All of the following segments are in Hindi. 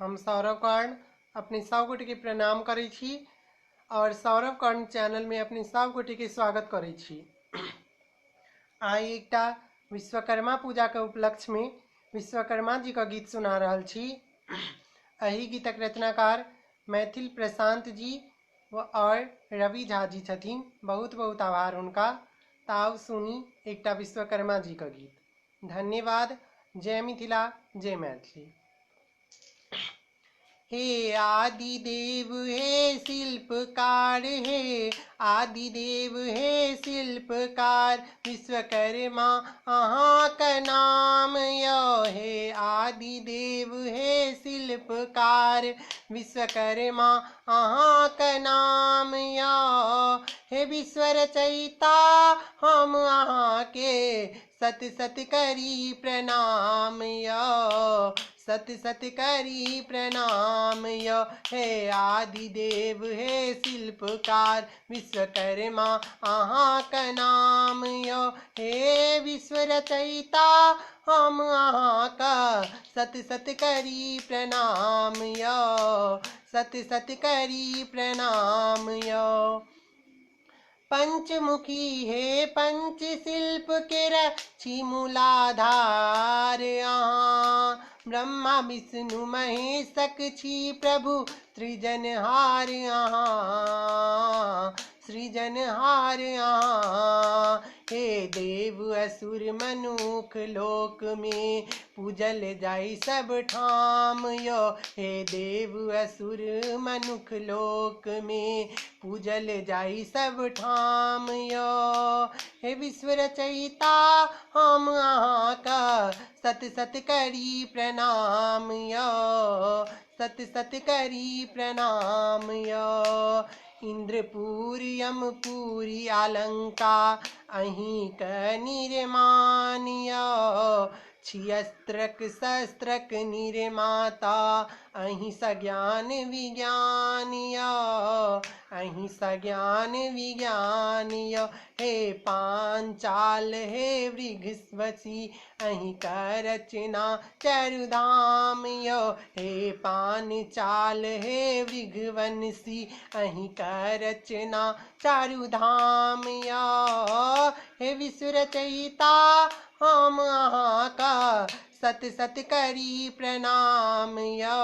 हम सौरभ कर्ण अपनी सब गोटे के प्रणाम करै छी और सौरभ कर्ण चैनल में अपनी सब गोटे के स्वागत करै छी। आई एकटा विश्वकर्मा पूजा के उपलक्ष्य में विश्वकर्मा जी का गीत सुना रहल छी। एही गीतक रचनाकार मैथिल प्रशांत जी और रवि झा जी छथिन। बहुत बहुत आभार उनका। ताव सुनी एकटा विश्वकर्मा जी का गीत। धन्यवाद। जय मिथिला, जय मैथिली। हे आदि देव हे शिल्पकार, हे आदि देव हे शिल्पकार, विश्वकर्मा अहाँ का नाम यो। हे आदि देव हे शिल्पकार, विश्वकर्मा अहाँ का नाम यो। हे विश्व रचयिता हम अहाँ के सत सत करी प्रणाम यो, सत सत करी प्रणाम यो। हे आदि देव हे शिल्पकार, विश्वकर्मा अहाँ का नाम यो। हे विश्व रचयिता हम अहाँ का सत सत करी प्रणाम यो, सत सत करी प्रणाम यो। पंचमुखी हे पंच शिल्प के रक्षी मूलाधार अहाँ, ब्रह्मा विष्णु महेशक छी प्रभु सृजनहार अहाँ, सृजनहार अहाँ। हे देव असुर मनुख लोक में पूजल जाई सब ठाम यो। हे देव असुर मनुख लोक में पूजल जाई सब ठाम यो। हे विश्व रचयिता हम अहाँ का सत सत करी प्रणाम यो, सत सत करी प्रणाम यो। इंद्रपुर यमपुरी अलंका अहीं का निर्माण यो। छियस्त्रक शस्त्रक निर्माता अहीं सज्ञान विज्ञान यो, अहीं सज्ञान विज्ञान यो। हे पांचाल हे वृगस्वसी अहीं का रचना चारुधाम यो। हे पांचाल हे वृगवंशी अहीं का रचना चारुधाम यो। हे विश्व रचयिता हम अहाँ का सत सत करी प्रणाम यो,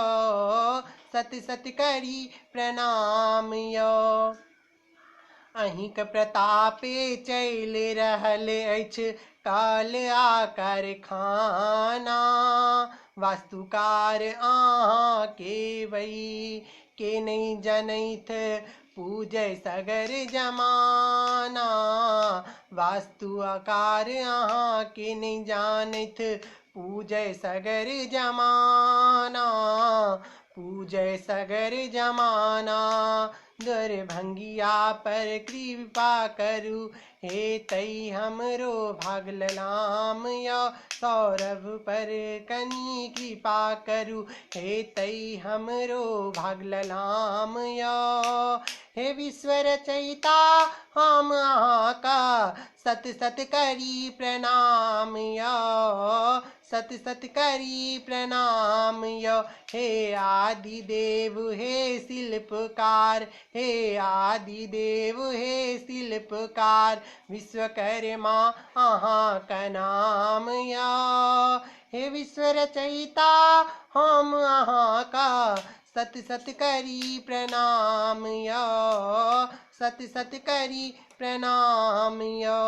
सत सत करी प्रणाम यो। अहीं के प्रतापे चल रहल अछि काल आ कारखाना, वास्तुकार अहाँ के वही के नहीं जनैत पूजय सगर जमाना। वास्तु आकार अहाँ के नहीं जानत पूजय सगर जमाना, पूजय सगर जमाना। दरभंगिया पर कृपा करू हे तई हमरो भाग ललाम यो। सौरभ पर कनी कृपा करू हे तई हमरो भाग ललाम यो। हे विश्व रचयिता हम अहाँ का सत सत करी प्रणाम यो, सत सत करी प्रणाम यो। हे आदि देव हे शिल्पकार, हे आदि देव हे शिल्पकार, विश्वकर्मा अहाँ का नाम यो। हे विश्व रचयिता हम अहाँ का सत सत करी प्रणाम यो, सत सत करी प्रणाम यो।